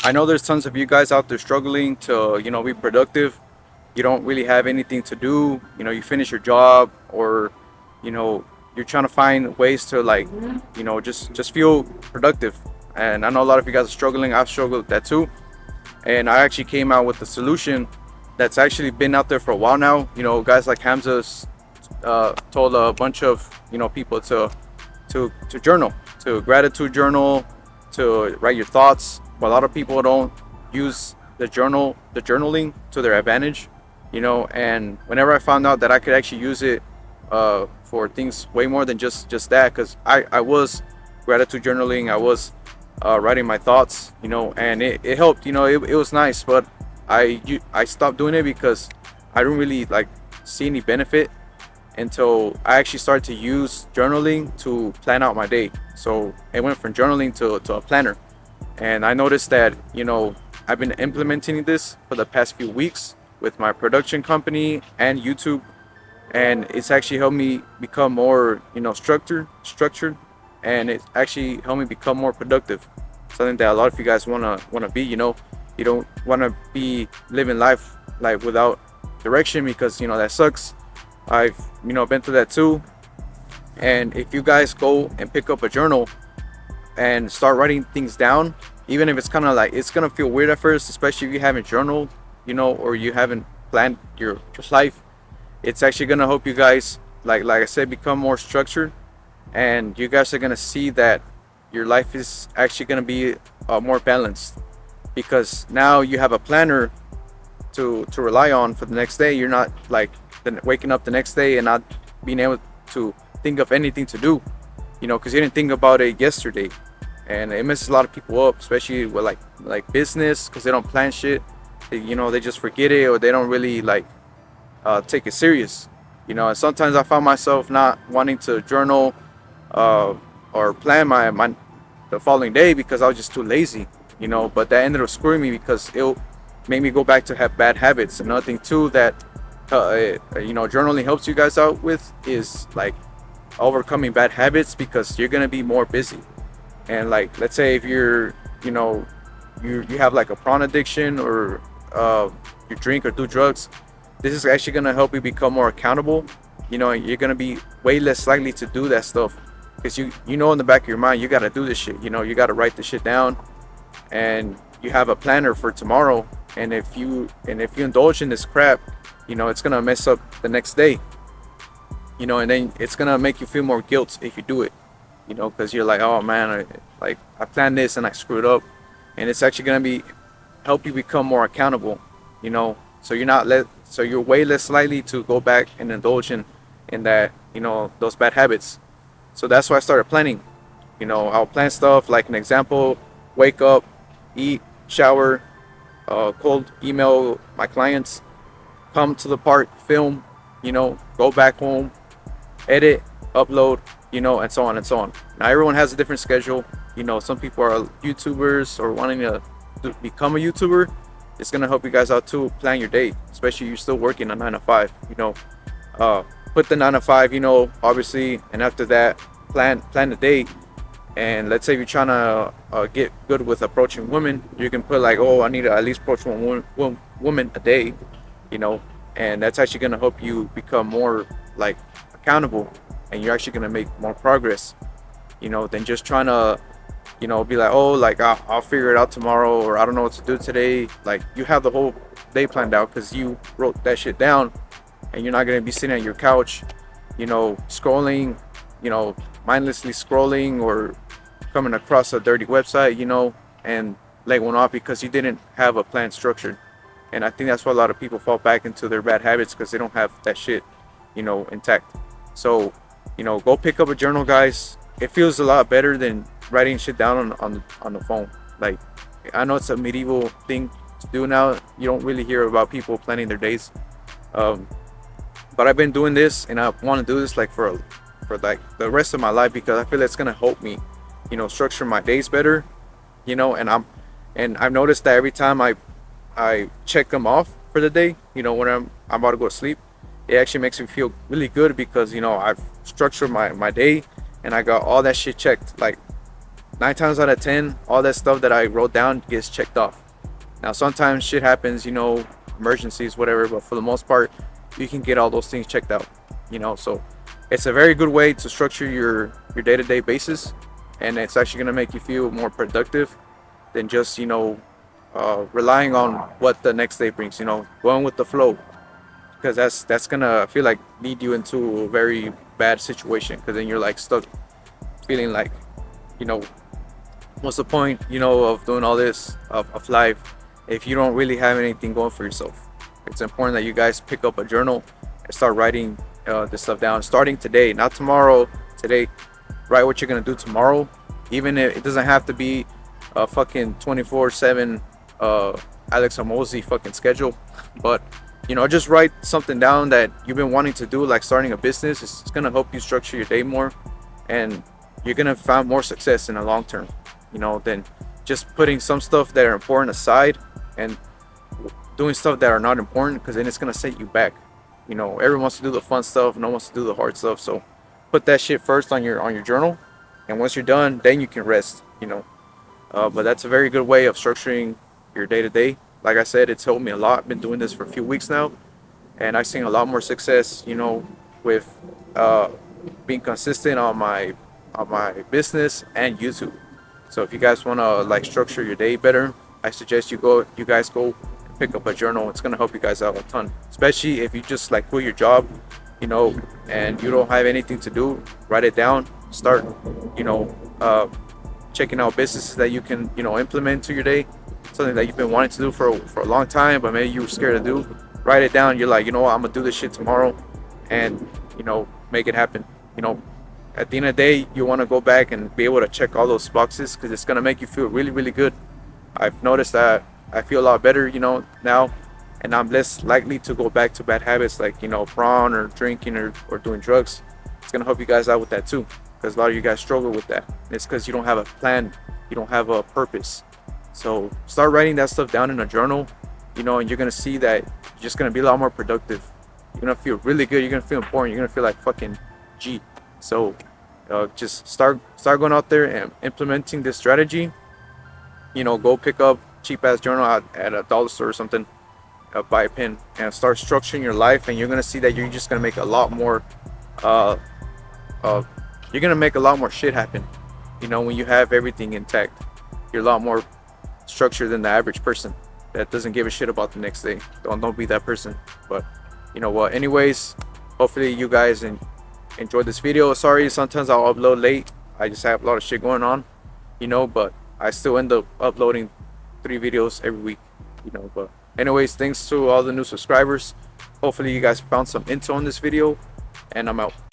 I know there's tons of you guys out there struggling to, be productive. You don't really have anything to do. You finish your job, or, you know, you're trying to find ways to, like, just feel productive. And I know a lot of you guys are struggling. I've struggled with that too. And I actually came out with a solution that's actually been out there for a while now. Guys like Hamza told a bunch of people to journal, to gratitude journal, to write your thoughts. But a lot of people don't use the journaling to their advantage. And whenever I found out that I could actually use it for things way more than just that, because I was gratitude journaling, I was writing my thoughts, and it helped. It was nice, but I stopped doing it because I didn't really like see any benefit until I actually started to use journaling to plan out my day. So it went from journaling to a planner. And I noticed that, I've been implementing this for the past few weeks with my production company and YouTube. And it's actually helped me become more, structured, and it actually helped me become more productive. Something that a lot of you guys wanna be, you don't wanna be living life like without direction, because that sucks. I've been through that too. And if you guys go and pick up a journal and start writing things down, even if it's kind of like, it's gonna feel weird at first, especially if you haven't journaled, or you haven't planned your life. It's actually gonna help you guys, like I said, become more structured, and you guys are gonna see that your life is actually gonna be more balanced, because now you have a planner to rely on for the next day. You're not like waking up the next day and not being able to think of anything to do, because you didn't think about it yesterday. And it messes a lot of people up, especially with like business, because they don't plan shit. They just forget it, or they don't really like take it serious. And sometimes I found myself not wanting to journal uh, or plan my the following day because I was just too lazy. But that ended up screwing me, because it made me go back to have bad habits. Another thing too that journaling helps you guys out with is like overcoming bad habits, because you're gonna be more busy. And like, let's say if you're, you have like a prawn addiction, or you drink or do drugs, this is actually gonna help you become more accountable. You're gonna be way less likely to do that stuff, because in the back of your mind, you gotta do this shit. You gotta write the shit down, and you have a planner for tomorrow. And if you indulge in this crap, it's gonna mess up the next day. And then it's gonna make you feel more guilt if you do it. Because you're like, oh man, I planned this and I screwed up. And it's actually gonna be help you become more accountable. So you're way less likely to go back and indulge in that, those bad habits. So that's why I started planning. I'll plan stuff like, an example: wake up, eat, shower, cold email my clients, come to the park, film, go back home, edit, upload, and so on and so on. Now everyone has a different schedule. Some people are YouTubers or wanting to become a YouTuber. It's gonna help you guys out too. Plan your day, especially if you're still working a 9 to 5. Put the 9 to 5, obviously, and after that, plan the day. And let's say if you're trying to get good with approaching women, you can put like, oh, I need to at least approach one woman a day, and that's actually gonna help you become more like accountable, and you're actually gonna make more progress, than just trying to, be like, oh, like I'll figure it out tomorrow, or I don't know what to do today. Like, you have the whole day planned out because you wrote that shit down, and you're not gonna be sitting on your couch, scrolling, mindlessly scrolling, or coming across a dirty website, and leg one off because you didn't have a plan structured. And I think that's why a lot of people fall back into their bad habits, because they don't have that shit, intact. So, go pick up a journal, guys. It feels a lot better than writing shit down on the phone. Like, I know it's a medieval thing to do now. You don't really hear about people planning their days. Um, but I've been doing this, and I want to do this like for like the rest of my life, because I feel it's gonna help me, structure my days better. And I've noticed that every time I check them off for the day, when I'm about to go to sleep, it actually makes me feel really good, because I've structured my day, and I got all that shit checked. Like, 9 times out of 10, all that stuff that I wrote down gets checked off. Now sometimes shit happens, you know, emergencies, whatever, but for the most part, you can get all those things checked out, you know. So it's a very good way to structure your day-to-day basis, and it's actually going to make you feel more productive than just, you know, relying on what the next day brings, you know, going with the flow, because that's gonna feel like lead you into a very bad situation, because then you're like stuck feeling like, you know, what's the point, you know, of doing all this of life if you don't really have anything going for yourself. It's important that you guys pick up a journal and start writing this stuff down, starting today, not tomorrow. Today, write what you're gonna do tomorrow, even if it doesn't have to be a fucking 24/7 Alex Hormozi fucking schedule, but you know, just write something down that you've been wanting to do, like starting a business. It's gonna help you structure your day more, and you're gonna find more success in the long term, you know, than just putting some stuff that are important aside and doing stuff that are not important, because then it's gonna set you back. You know, everyone wants to do the fun stuff, no one wants to do the hard stuff. So put that shit first on your journal, and once you're done, then you can rest, you know. But that's a very good way of structuring your day to day. Like I said, it's helped me a lot. Been doing this for a few weeks now, and I've seen a lot more success, you know, with being consistent on my business and YouTube. So if you guys want to like structure your day better, I suggest you guys go pick up a journal. It's gonna help you guys out a ton, especially if you just like quit your job, you know, and you don't have anything to do. Write it down. Start, you know, checking out businesses that you can, you know, implement to your day. Something that you've been wanting to do for a long time, but maybe you were scared to do. Write it down. You're like, you know what, I'm gonna do this shit tomorrow, and you know, make it happen. You know, at the end of the day, you want to go back and be able to check all those boxes, because it's gonna make you feel really, really good. I've noticed that I feel a lot better, you know, now, and I'm less likely to go back to bad habits like, you know, prawn or drinking or doing drugs. It's gonna help you guys out with that too, because a lot of you guys struggle with that. It's because you don't have a plan, you don't have a purpose. So start writing that stuff down in a journal, you know, and you're gonna see that you're just gonna be a lot more productive. You're gonna feel really good. You're gonna feel important. You're gonna feel like fucking G. So just start going out there and implementing this strategy. You know, go pick up cheap ass journal at a dollar store or something, buy a pen, and start structuring your life. And you're gonna see that you're just gonna make a lot more. You're gonna make a lot more shit happen. You know, when you have everything intact, you're a lot more structured than the average person that doesn't give a shit about the next day. Don't be that person. But you know what? Anyways, hopefully you guys enjoyed this video. Sorry, sometimes I'll upload late. I just have a lot of shit going on, you know. But I still end up uploading 3 videos every week, you know. But anyways, thanks to all the new subscribers. Hopefully you guys found some info on this video, and I'm out.